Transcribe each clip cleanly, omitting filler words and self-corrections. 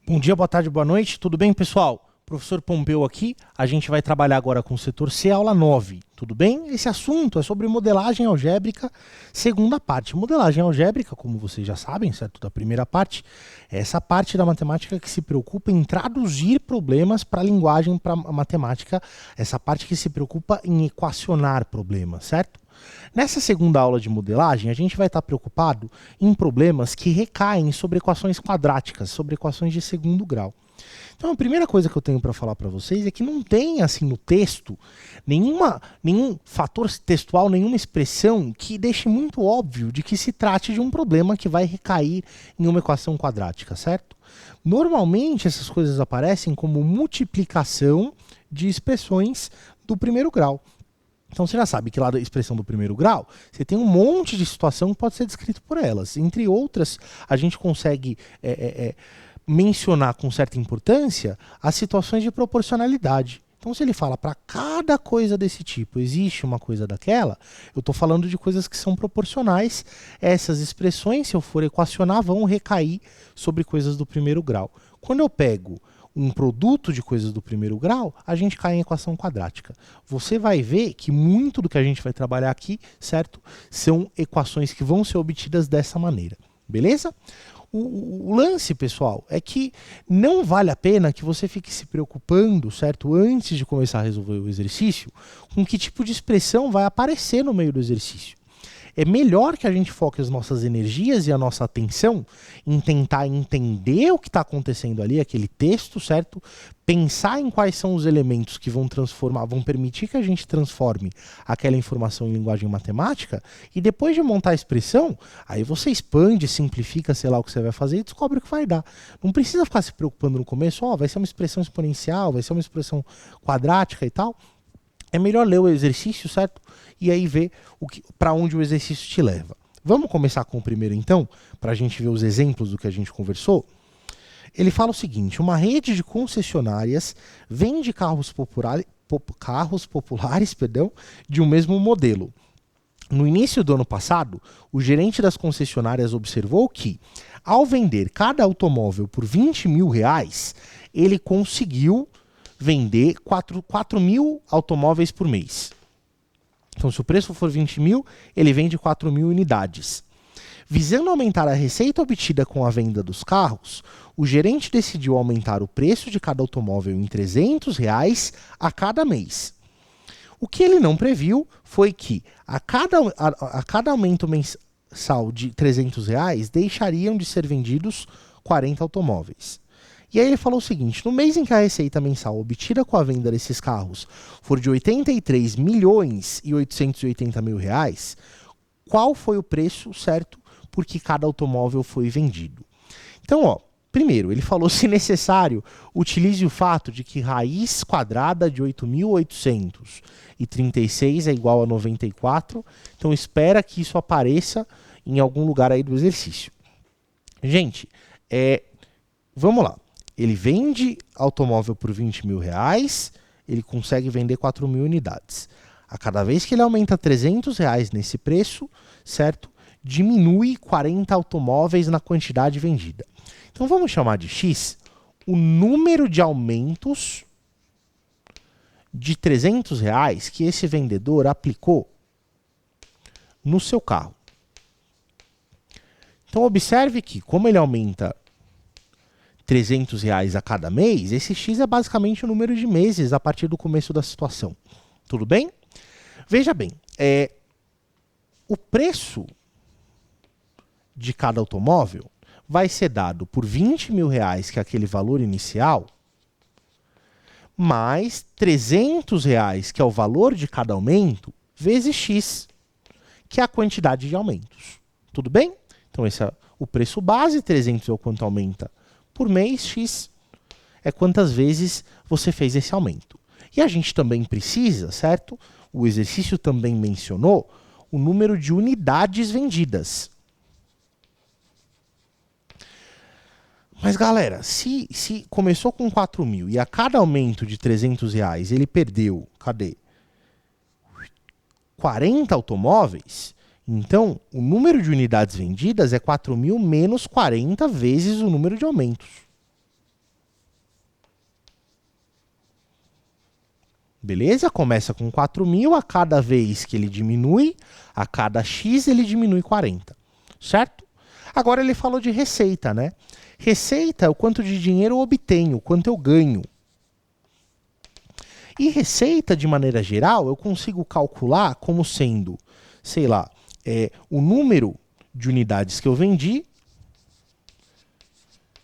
Bom dia, boa tarde, boa noite. Tudo bem, pessoal? Professor Pompeu aqui. A gente vai trabalhar agora com o setor C, aula 9. Tudo bem? Esse assunto é sobre modelagem algébrica, segunda parte. Modelagem algébrica, como vocês já sabem, certo? Da primeira parte, é essa parte da matemática que se preocupa em traduzir problemas para a linguagem, para a matemática. Essa parte que se preocupa em equacionar problemas, certo? Nessa segunda aula de modelagem, a gente vai estar preocupado em problemas que recaem sobre equações quadráticas, sobre equações de segundo grau. Então, a primeira coisa que eu tenho para falar para vocês é que não tem, assim, no texto, nenhum fator textual, nenhuma expressão que deixe muito óbvio de que se trate de um problema que vai recair em uma equação quadrática, certo? Normalmente, essas coisas aparecem como multiplicação de expressões do primeiro grau. Então você já sabe que lá da expressão do primeiro grau, você tem um monte de situação que pode ser descrito por elas. Entre outras, a gente consegue mencionar com certa importância as situações de proporcionalidade. Então se ele fala para cada coisa desse tipo existe uma coisa daquela, eu estou falando de coisas que são proporcionais. Essas expressões, se eu for equacionar, vão recair sobre coisas do primeiro grau. Quando eu pego um produto de coisas do primeiro grau, a gente cai em equação quadrática. Você vai ver que muito do que a gente vai trabalhar aqui, certo? São equações que vão ser obtidas dessa maneira. Beleza? O lance, pessoal, é que não vale a pena que você fique se preocupando, certo? Antes de começar a resolver o exercício, com que tipo de expressão vai aparecer no meio do exercício. É melhor que a gente foque as nossas energias e a nossa atenção em tentar entender o que está acontecendo ali, aquele texto, certo? Pensar em quais são os elementos que vão permitir que a gente transforme aquela informação em linguagem matemática, e depois de montar a expressão, aí você expande, simplifica, sei lá o que você vai fazer e descobre o que vai dar. Não precisa ficar se preocupando no começo, vai ser uma expressão exponencial, vai ser uma expressão quadrática e tal. É melhor ler o exercício, certo? E aí ver para onde o exercício te leva. Vamos começar com o primeiro, então, para a gente ver os exemplos do que a gente conversou? Ele fala o seguinte: uma rede de concessionárias vende carros populares, de um mesmo modelo. No início do ano passado, o gerente das concessionárias observou que, ao vender cada automóvel por R$20 mil, ele conseguiu vender 4 mil automóveis por mês. Então, se o preço for 20 mil, ele vende 4 mil unidades. Visando aumentar a receita obtida com a venda dos carros, o gerente decidiu aumentar o preço de cada automóvel em R$300 a cada mês. O que ele não previu foi que, a cada aumento mensal de R$300, deixariam de ser vendidos 40 automóveis. E aí ele falou o seguinte: no mês em que a receita mensal obtida com a venda desses carros for de 83 milhões e 880 mil reais, qual foi o preço certo por que cada automóvel foi vendido? Então, primeiro, ele falou: se necessário, utilize o fato de que raiz quadrada de 8.836 é igual a 94. Então, espera que isso apareça em algum lugar aí do exercício. Gente, vamos lá. Ele vende automóvel por R$20 mil, ele consegue vender 4 mil unidades. A cada vez que ele aumenta R$300 nesse preço, certo? Diminui 40 automóveis na quantidade vendida. Então vamos chamar de X o número de aumentos de R$300 que esse vendedor aplicou no seu carro. Então observe que, como ele aumenta R$300 a cada mês, esse X é basicamente o número de meses a partir do começo da situação. Tudo bem? Veja bem, o preço de cada automóvel vai ser dado por R$20 mil, que é aquele valor inicial, mais R$300, que é o valor de cada aumento, vezes X, que é a quantidade de aumentos. Tudo bem? Então esse é o preço base, 300 é o quanto aumenta por mês, X é quantas vezes você fez esse aumento. E a gente também precisa, certo? O exercício também mencionou o número de unidades vendidas. Mas, galera, se começou com 4 mil e a cada aumento de R$300 ele perdeu, 40 automóveis, então o número de unidades vendidas é 4 mil menos 40 vezes o número de aumentos. Beleza? Começa com 4.000, a cada vez que ele diminui, a cada x ele diminui 40, certo? Agora ele falou de receita, né? Receita é o quanto de dinheiro eu obtenho, o quanto eu ganho. E receita, de maneira geral, eu consigo calcular como sendo, sei lá, o número de unidades que eu vendi,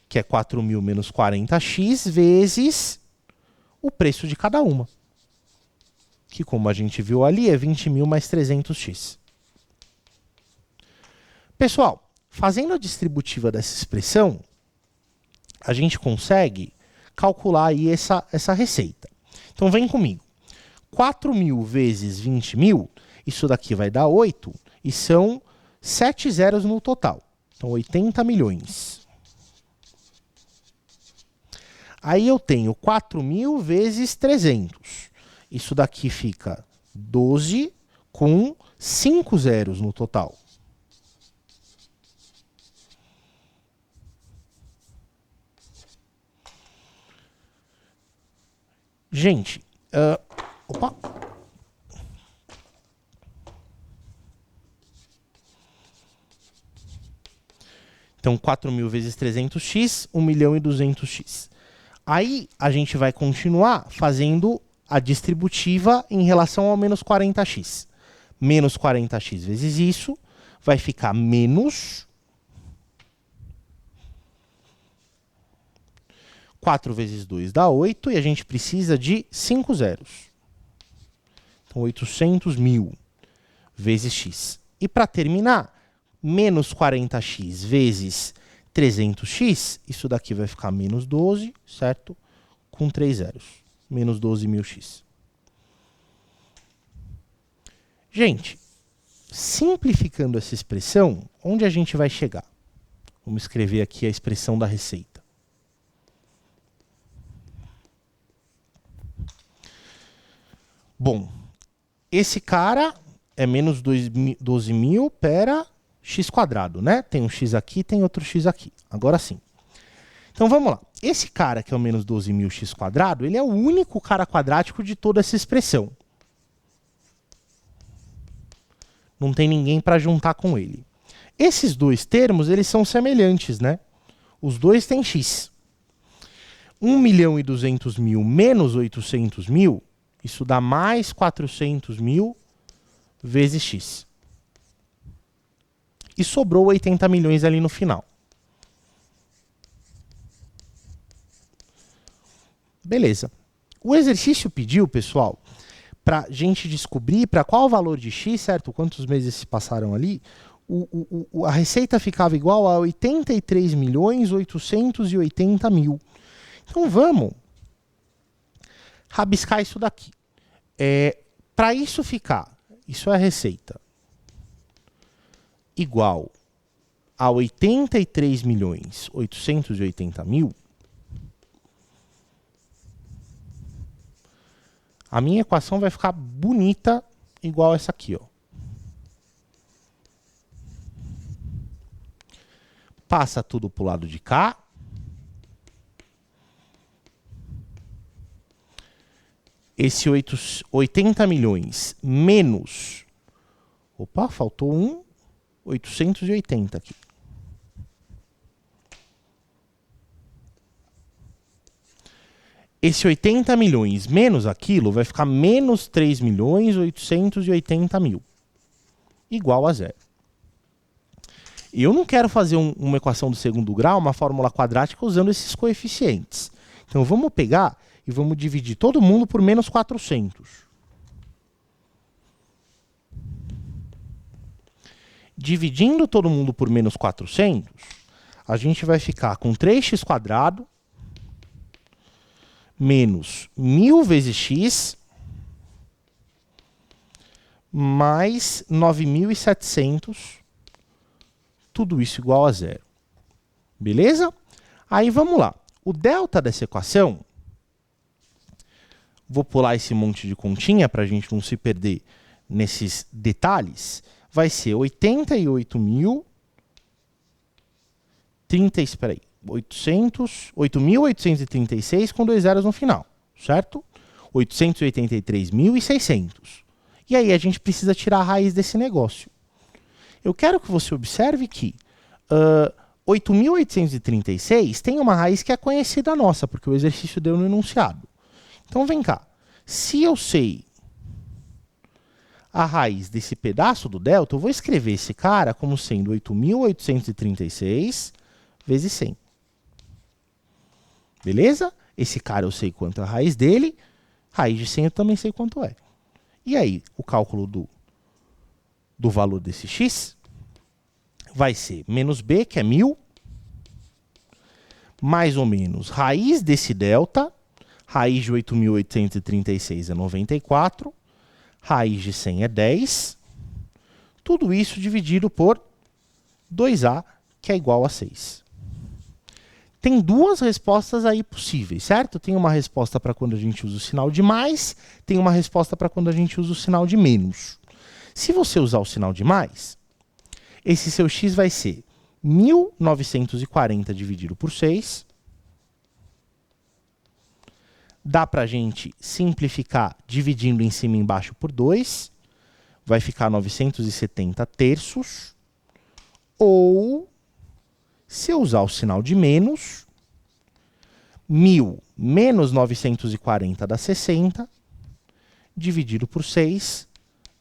que é 4.000 menos 40x, vezes o preço de cada uma. Que, como a gente viu ali, é 20.000 mais 300x. Pessoal, fazendo a distributiva dessa expressão, a gente consegue calcular aí essa receita. Então, vem comigo. 4.000 vezes 20.000, isso daqui vai dar 8, e são 7 zeros no total. Então, 80 milhões. Aí eu tenho 4.000 vezes 300. Isso daqui fica 12 com 5 zeros no total. Gente, opa. Então, 4.000 vezes 300x, 1.200.000x. Aí, a gente vai continuar fazendo a distributiva em relação ao menos 40x. Menos 40x vezes isso vai ficar menos 4 vezes 2 dá 8 e a gente precisa de 5 zeros. Então, 800.000 vezes x. E para terminar, menos 40x vezes 300x, isso daqui vai ficar menos 12, certo? Com 3 zeros. Menos 12.000x. Gente, simplificando essa expressão, onde a gente vai chegar? Vamos escrever aqui a expressão da receita. Bom, esse cara é menos 12.000 pera x quadrado, né? Tem um x aqui, tem outro x aqui. Agora sim. Então vamos lá. Esse cara que é o menos 12.000x quadrado, ele é o único cara quadrático de toda essa expressão. Não tem ninguém para juntar com ele. Esses dois termos, eles são semelhantes, né? Os dois têm x. 1.200.000 menos 800.000, isso dá mais 400.000 vezes x. E sobrou 80 milhões ali no final. Beleza. O exercício pediu, pessoal, para a gente descobrir para qual valor de x, certo? Quantos meses se passaram ali, a receita ficava igual a 83.880.000. Então vamos rabiscar isso daqui. Para isso ficar, isso é a receita, igual a 83.880.000, a minha equação vai ficar bonita igual essa aqui, ó. Passa tudo para o lado de cá. Esse 80 milhões menos... Opa, faltou um 880 aqui. Esse 80 milhões menos aquilo vai ficar menos 3.880.000. Igual a zero. E eu não quero fazer uma equação do segundo grau, uma fórmula quadrática, usando esses coeficientes. Então, vamos pegar e vamos dividir todo mundo por menos 400. Dividindo todo mundo por menos 400, a gente vai ficar com 3x quadrado menos 1.000 vezes x mais 9.700, tudo isso igual a zero. Beleza? Aí vamos lá. O delta dessa equação, vou pular esse monte de continha para a gente não se perder nesses detalhes, vai ser 8.836 com 2 zeros no final, certo? 883.600. E aí a gente precisa tirar a raiz desse negócio. Eu quero que você observe que 8.836 tem uma raiz que é conhecida nossa, porque o exercício deu no enunciado. Então vem cá. Se eu sei a raiz desse pedaço do delta, eu vou escrever esse cara como sendo 8.836 vezes 100. Beleza? Esse cara eu sei quanto é a raiz dele, raiz de 100 eu também sei quanto é. E aí, o cálculo do valor desse x vai ser menos b, que é 1.000, mais ou menos raiz desse delta, raiz de 8.836 é 94, raiz de 100 é 10, tudo isso dividido por 2a, que é igual a 6. Tem duas respostas aí possíveis, certo? Tem uma resposta para quando a gente usa o sinal de mais, tem uma resposta para quando a gente usa o sinal de menos. Se você usar o sinal de mais, esse seu x vai ser 1.940 dividido por 6. Dá para a gente simplificar dividindo em cima e embaixo por 2. Vai ficar 970 terços. Ou, se eu usar o sinal de menos, 1.000 menos 940 dá 60, dividido por 6,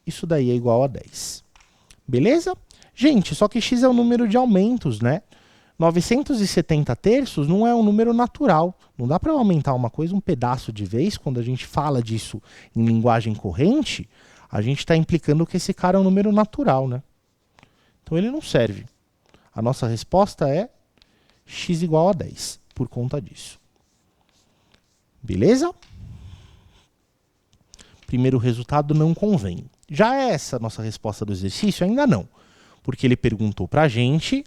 isso daí é igual a 10. Beleza? Gente, só que x é o número de aumentos, né? 970 terços não é um número natural. Não dá para eu aumentar uma coisa um pedaço de vez. Quando a gente fala disso em linguagem corrente, a gente está implicando que esse cara é um número natural, né? Então ele não serve. A nossa resposta é x igual a 10, por conta disso. Beleza? Primeiro resultado não convém. Já é essa a nossa resposta do exercício? Ainda não. Porque ele perguntou para a gente...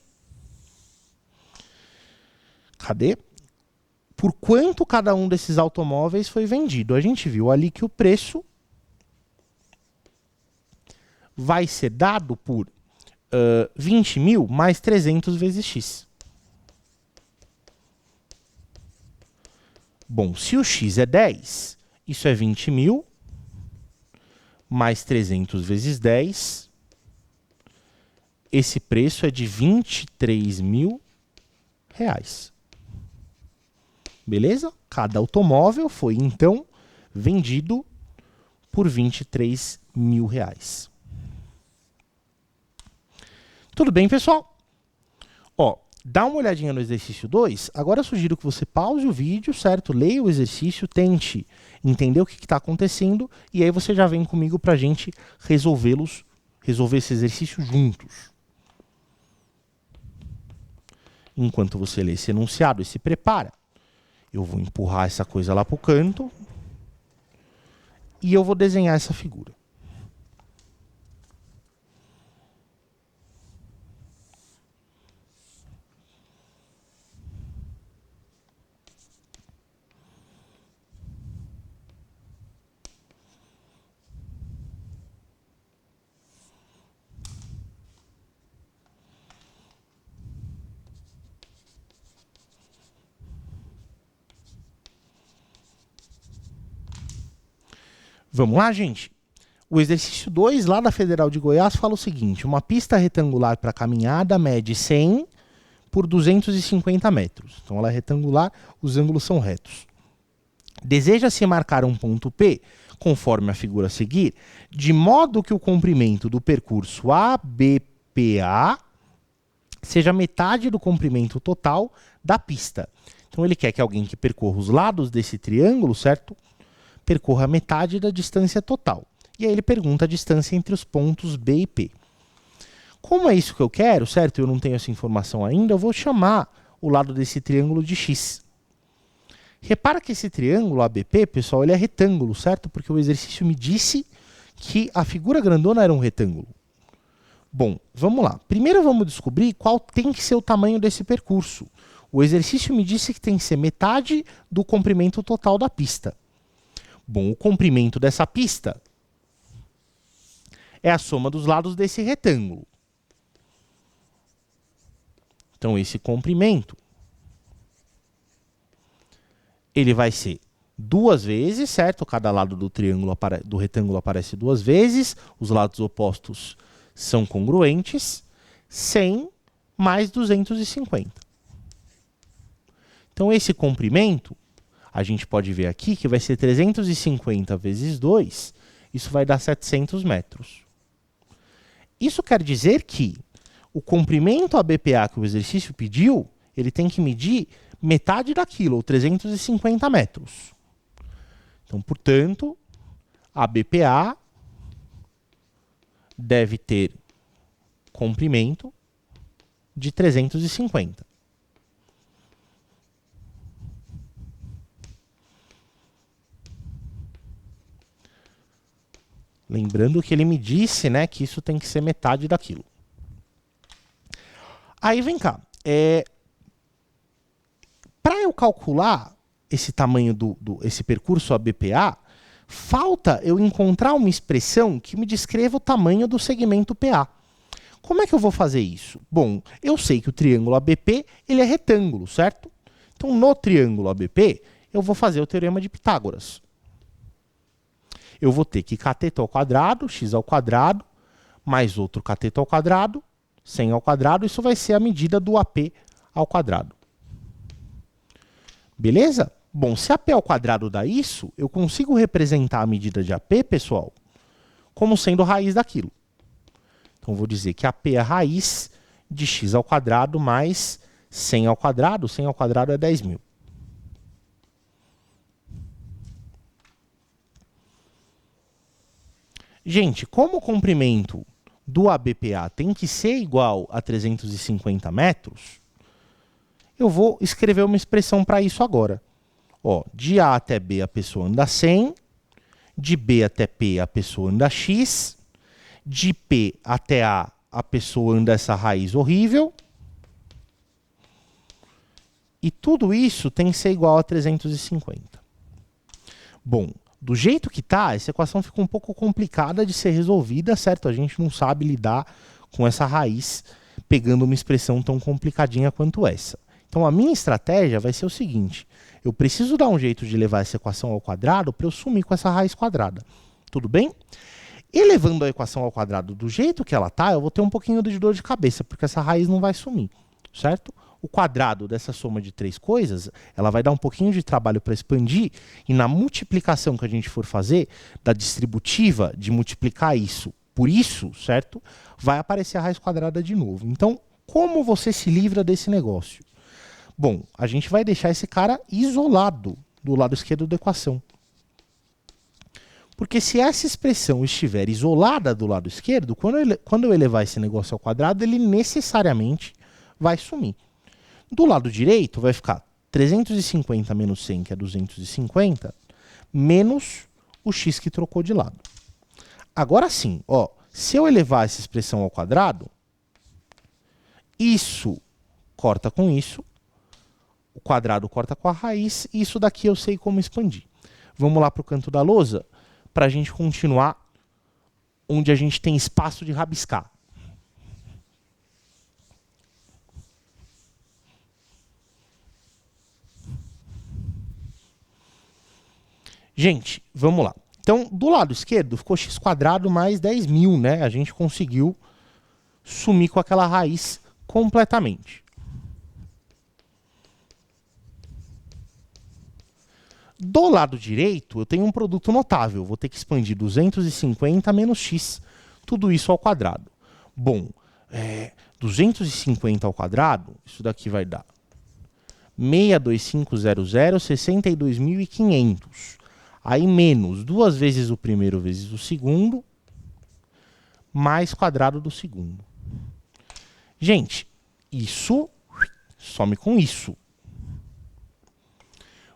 Cadê? Por quanto cada um desses automóveis foi vendido? A gente viu ali que o preço vai ser dado por 20.000 mais 300 vezes x. Bom, se o x é 10, isso é 20.000 mais 300 vezes 10. Esse preço é de 23.000 reais. Beleza? Cada automóvel foi, então, vendido por 23.000 reais. Tudo bem, pessoal? Ó, dá uma olhadinha no exercício 2. Agora eu sugiro que você pause o vídeo, certo? Leia o exercício, tente entender o que está acontecendo e aí você já vem comigo para a gente resolver esse exercício juntos. Enquanto você lê esse enunciado e se prepara, eu vou empurrar essa coisa lá para o canto e eu vou desenhar essa figura. Vamos lá, gente? O exercício 2, lá da Federal de Goiás, fala o seguinte: uma pista retangular para caminhada mede 100 por 250 metros. Então, ela é retangular, os ângulos são retos. Deseja-se marcar um ponto P, conforme a figura a seguir, de modo que o comprimento do percurso ABPA seja metade do comprimento total da pista. Então, ele quer que alguém que percorra os lados desse triângulo, certo? Percorra metade da distância total. E aí ele pergunta a distância entre os pontos B e P. Como é isso que eu quero, certo? Eu não tenho essa informação ainda, eu vou chamar o lado desse triângulo de X. Repara que esse triângulo ABP, pessoal, ele é retângulo, certo? Porque o exercício me disse que a figura grandona era um retângulo. Bom, vamos lá. Primeiro vamos descobrir qual tem que ser o tamanho desse percurso. O exercício me disse que tem que ser metade do comprimento total da pista. Bom, o comprimento dessa pista é a soma dos lados desse retângulo. Então, esse comprimento ele vai ser duas vezes, certo? Cada lado do triângulo do retângulo aparece duas vezes, os lados opostos são congruentes, 100 mais 250. Então, esse comprimento, a gente pode ver aqui que vai ser 350 vezes 2, isso vai dar 700 metros. Isso quer dizer que o comprimento ABPA que o exercício pediu, ele tem que medir metade daquilo, ou 350 metros. Então, portanto, a BPA deve ter comprimento de 350. Lembrando que ele me disse, né, que isso tem que ser metade daquilo. Aí vem cá. Para eu calcular esse tamanho esse percurso ABPA, falta eu encontrar uma expressão que me descreva o tamanho do segmento PA. Como é que eu vou fazer isso? Bom, eu sei que o triângulo ABP ele é retângulo, certo? Então, no triângulo ABP, eu vou fazer o teorema de Pitágoras. Eu vou ter que cateto ao quadrado, x ao quadrado, mais outro cateto ao quadrado, 100 ao quadrado, isso vai ser a medida do AP ao quadrado. Beleza? Bom, se AP ao quadrado dá isso, eu consigo representar a medida de AP, pessoal, como sendo raiz daquilo. Então, vou dizer que AP é a raiz de x ao quadrado mais 100 ao quadrado. 100 ao quadrado é 10.000. Gente, como o comprimento do ABPA tem que ser igual a 350 metros, eu vou escrever uma expressão para isso agora. Ó, de A até B a pessoa anda 100, de B até P a pessoa anda x, de P até a pessoa anda essa raiz horrível, e tudo isso tem que ser igual a 350. Bom, do jeito que está, essa equação fica um pouco complicada de ser resolvida, certo? A gente não sabe lidar com essa raiz pegando uma expressão tão complicadinha quanto essa. Então, a minha estratégia vai ser o seguinte: eu preciso dar um jeito de levar essa equação ao quadrado para eu sumir com essa raiz quadrada. Tudo bem? Elevando a equação ao quadrado do jeito que ela está, eu vou ter um pouquinho de dor de cabeça, porque essa raiz não vai sumir, certo? O quadrado dessa soma de três coisas, ela vai dar um pouquinho de trabalho para expandir, e na multiplicação que a gente for fazer, da distributiva, de multiplicar isso por isso, certo? Vai aparecer a raiz quadrada de novo. Então, como você se livra desse negócio? Bom, a gente vai deixar esse cara isolado do lado esquerdo da equação. Porque se essa expressão estiver isolada do lado esquerdo, quando eu elevar esse negócio ao quadrado, ele necessariamente vai sumir. Do lado direito vai ficar 350 menos 100, que é 250, menos o x que trocou de lado. Agora sim, ó, se eu elevar essa expressão ao quadrado, isso corta com isso, o quadrado corta com a raiz, e isso daqui eu sei como expandir. Vamos lá para o canto da lousa, para a gente continuar onde a gente tem espaço de rabiscar. Gente, vamos lá. Então, do lado esquerdo ficou x² mais 10.000, né? A gente conseguiu sumir com aquela raiz completamente. Do lado direito, eu tenho um produto notável. Vou ter que expandir 250 menos x, tudo isso ao quadrado. Bom, 250 ao quadrado, isso daqui vai dar 62500, 62.500. Aí menos 2 vezes o primeiro vezes o segundo, mais quadrado do segundo. Gente, isso some com isso.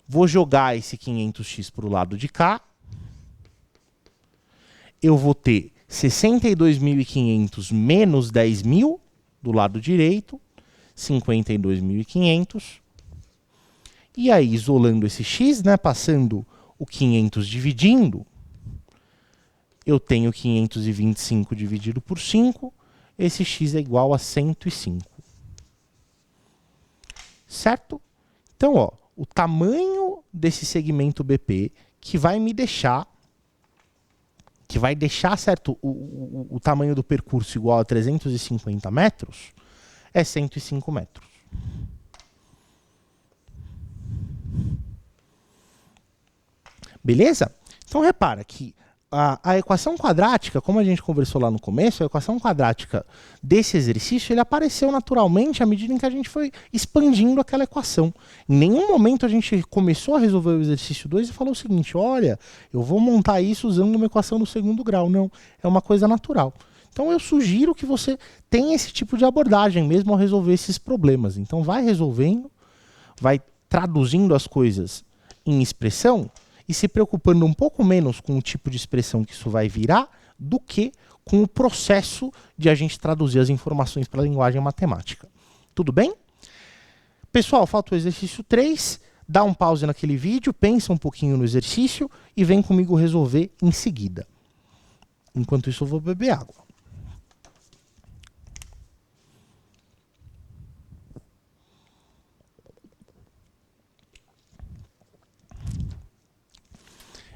Vou jogar esse 500x para o lado de cá. Eu vou ter 62.500 menos 10.000 do lado direito, 52.500. E aí, isolando esse x, né, passando o 500 dividindo, eu tenho 525 dividido por 5, esse x é igual a 105. Certo? Então, ó, o tamanho desse segmento BP que vai me deixar, certo, o tamanho do percurso igual a 350 metros, é 105 metros. Beleza? Então repara que a equação quadrática, como a gente conversou lá no começo, a equação quadrática desse exercício, ele apareceu naturalmente à medida em que a gente foi expandindo aquela equação. Em nenhum momento a gente começou a resolver o exercício 2 e falou o seguinte, olha, eu vou montar isso usando uma equação do segundo grau. Não, é uma coisa natural. Então eu sugiro que você tenha esse tipo de abordagem mesmo ao resolver esses problemas. Então vai resolvendo, vai traduzindo as coisas em expressão, e se preocupando um pouco menos com o tipo de expressão que isso vai virar do que com o processo de a gente traduzir as informações para a linguagem matemática. Tudo bem? Pessoal, falta o exercício 3. Dá um pause naquele vídeo, pensa um pouquinho no exercício e vem comigo resolver em seguida. Enquanto isso, eu vou beber água.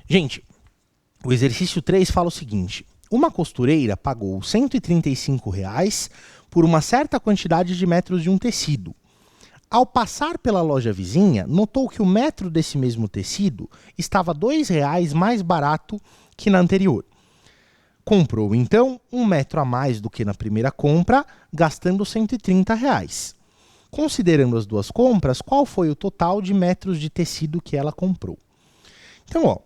Gente, o exercício 3 fala o seguinte, uma costureira pagou R$ 135 por uma certa quantidade de metros de um tecido. Ao passar pela loja vizinha, notou que o metro desse mesmo tecido estava R$ 2 mais barato que na anterior. Comprou, então, um metro a mais do que na primeira compra, gastando R$ 130. Considerando as duas compras, qual foi o total de metros de tecido que ela comprou? Então, ó,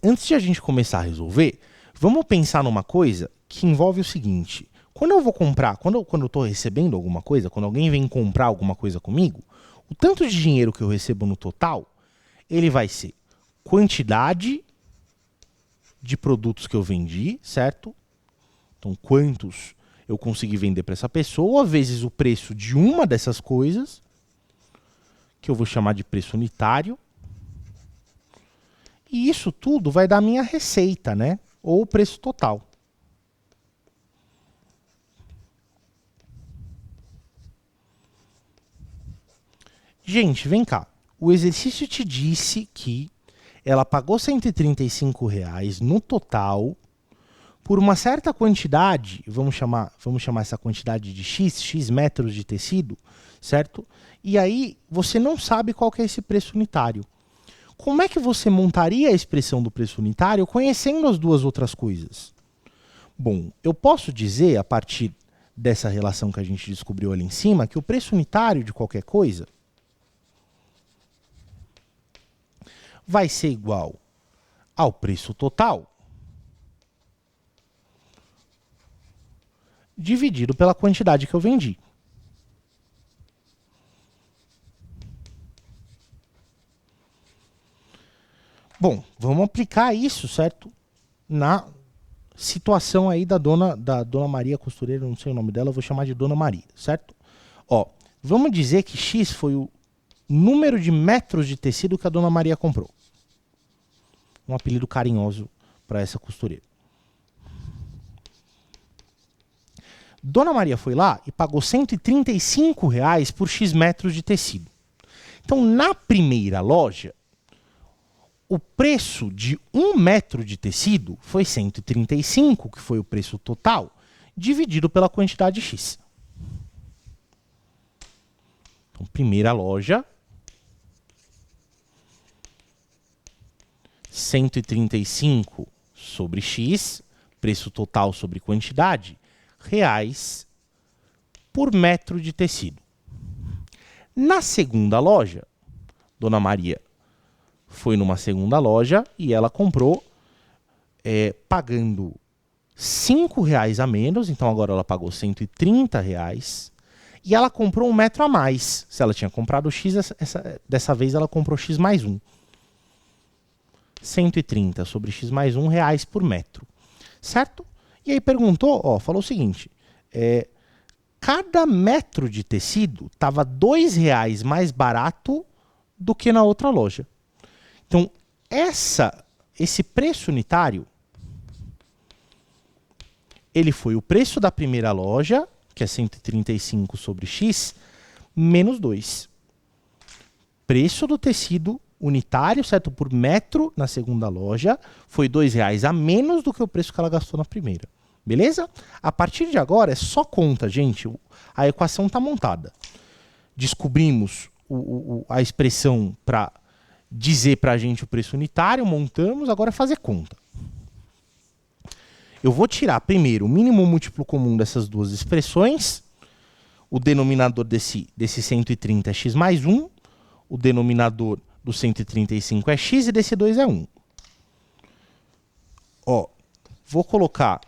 antes de a gente começar a resolver, vamos pensar numa coisa que envolve o seguinte. Quando eu vou comprar, quando eu estou recebendo alguma coisa, quando alguém vem comprar alguma coisa comigo, o tanto de dinheiro que eu recebo no total, ele vai ser quantidade de produtos que eu vendi, certo? Então, quantos eu consegui vender para essa pessoa, vezes o preço de uma dessas coisas, que eu vou chamar de preço unitário. E isso tudo vai dar minha receita, né? Ou o preço total. Gente, vem cá. O exercício te disse que ela pagou R$ 135 no total por uma certa quantidade, vamos chamar essa quantidade de X metros de tecido, certo? E aí você não sabe qual que é esse preço unitário. Como é que você montaria a expressão do preço unitário conhecendo as duas outras coisas? Bom, eu posso dizer, a partir dessa relação que a gente descobriu ali em cima, que o preço unitário de qualquer coisa vai ser igual ao preço total dividido pela quantidade que eu vendi. Bom, vamos aplicar isso, certo? Na situação aí da dona Maria Costureira, não sei o nome dela, eu vou chamar de Dona Maria, certo? Ó, vamos dizer que X foi o número de metros de tecido que a Dona Maria comprou. Um apelido carinhoso para essa costureira. Dona Maria foi lá e pagou R$ 135 por X metros de tecido. Então, na primeira loja, o preço de 1 metro de tecido foi 135, que foi o preço total, dividido pela quantidade X. Então, primeira loja, 135 sobre X, preço total sobre quantidade, reais por metro de tecido. Na segunda loja, Dona Maria foi numa segunda loja e ela comprou pagando R$ 5 a menos, então agora ela pagou R$ 130, e ela comprou 1 metro a mais. Se ela tinha comprado X, dessa vez ela comprou X mais 1. 130 sobre X mais 1 reais por metro, certo? E aí perguntou, ó, falou o seguinte, cada metro de tecido estava R$ 2 mais barato do que na outra loja. Então, esse preço unitário, ele foi o preço da primeira loja, que é 135 sobre X, menos 2. Preço do tecido unitário, certo? Por metro na segunda loja, foi R$2 a menos do que o preço que ela gastou na primeira. Beleza? A partir de agora é só conta, gente. A equação está montada. Descobrimos a expressão para dizer para a gente o preço unitário, montamos, agora é fazer conta. Eu vou tirar primeiro o mínimo múltiplo comum dessas duas expressões. O denominador desse 130 é x mais 1. O denominador do 135 é x e desse 2 é 1. Ó, vou colocar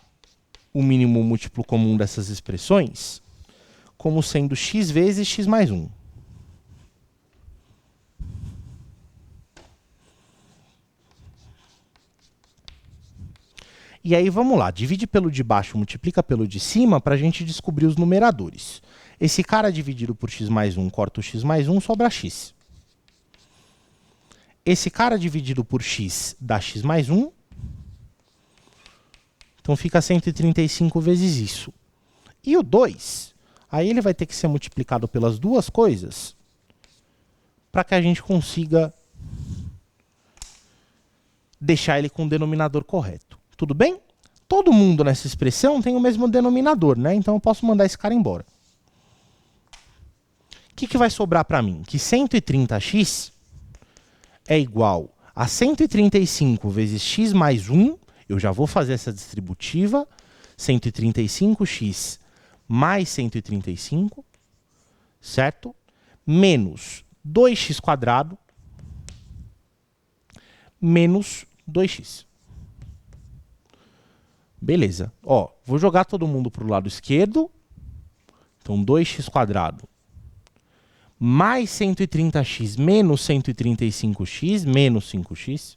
o mínimo múltiplo comum dessas expressões como sendo x vezes x mais 1. E aí vamos lá, divide pelo de baixo, multiplica pelo de cima para a gente descobrir os numeradores. Esse cara dividido por x mais 1, corta o x mais 1, sobra x. Esse cara dividido por x dá x mais 1. Então fica 135 vezes isso. E o 2, aí ele vai ter que ser multiplicado pelas duas coisas para que a gente consiga deixar ele com o denominador correto. Tudo bem? Todo mundo nessa expressão tem o mesmo denominador, né? Então eu posso mandar esse cara embora. O que vai sobrar para mim? Que 130x é igual a 135 vezes x mais 1. Eu já vou fazer essa distributiva. 135x mais 135, certo? Menos 2x² menos 2x. Beleza. Ó, vou jogar todo mundo para o lado esquerdo. Então, 2x² mais 130x menos 135x menos 5x.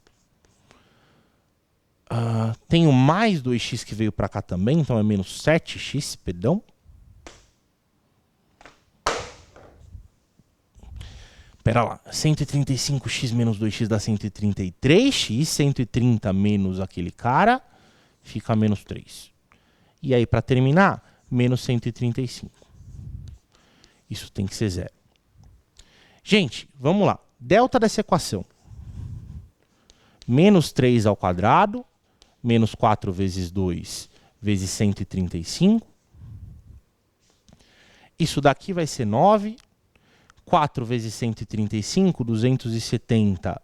Tenho mais 2x que veio para cá também, então é menos 7x, perdão. Pera lá, 135x menos 2x dá 133x, 130 menos aquele cara, fica menos 3. E aí, para terminar, menos 135. Isso tem que ser zero. Gente, vamos lá. Delta dessa equação. Menos 3 ao quadrado, menos 4 vezes 2 vezes 135. Isso daqui vai ser 9. 4 vezes 135, 270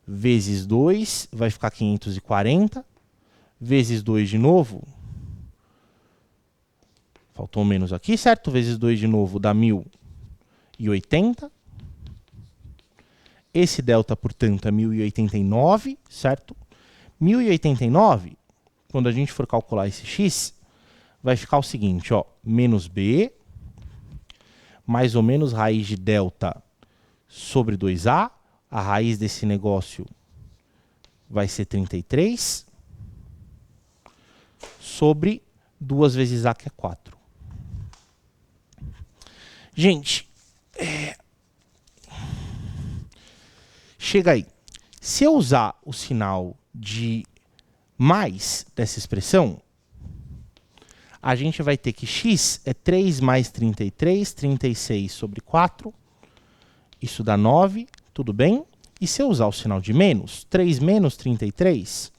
vezes 2, vai ficar 540. Vezes 2 de novo. Faltou menos aqui, certo? Vezes 2 de novo dá 1080. Esse delta, portanto, é 1089, certo? 1089, quando a gente for calcular esse x, vai ficar o seguinte, ó, menos b, mais ou menos raiz de delta sobre 2a. A raiz desse negócio vai ser 33, sobre 2 vezes a, que é 4. Gente, chega aí. Se eu usar o sinal de mais dessa expressão, a gente vai ter que x é 3 mais 33, 36 sobre 4. Isso dá 9, tudo bem? E se eu usar o sinal de menos, 3 menos 33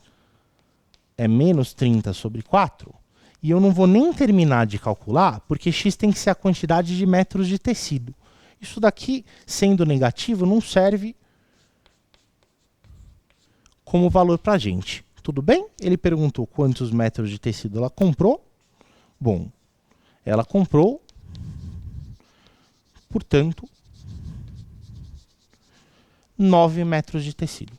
é menos 30 sobre 4. E eu não vou nem terminar de calcular, porque x tem que ser a quantidade de metros de tecido. Isso daqui, sendo negativo, não serve como valor para a gente. Tudo bem? Ele perguntou quantos metros de tecido ela comprou. Bom, ela comprou, portanto, 9 metros de tecido.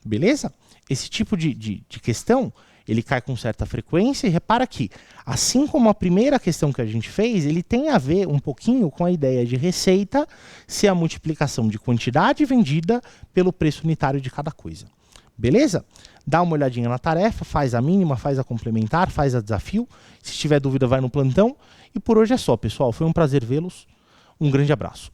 Beleza? Esse tipo de questão, ele cai com certa frequência e repara que, assim como a primeira questão que a gente fez, ele tem a ver um pouquinho com a ideia de receita ser a multiplicação de quantidade vendida pelo preço unitário de cada coisa. Beleza? Dá uma olhadinha na tarefa, faz a mínima, faz a complementar, faz a desafio. Se tiver dúvida, vai no plantão. E por hoje é só, pessoal. Foi um prazer vê-los. Um grande abraço.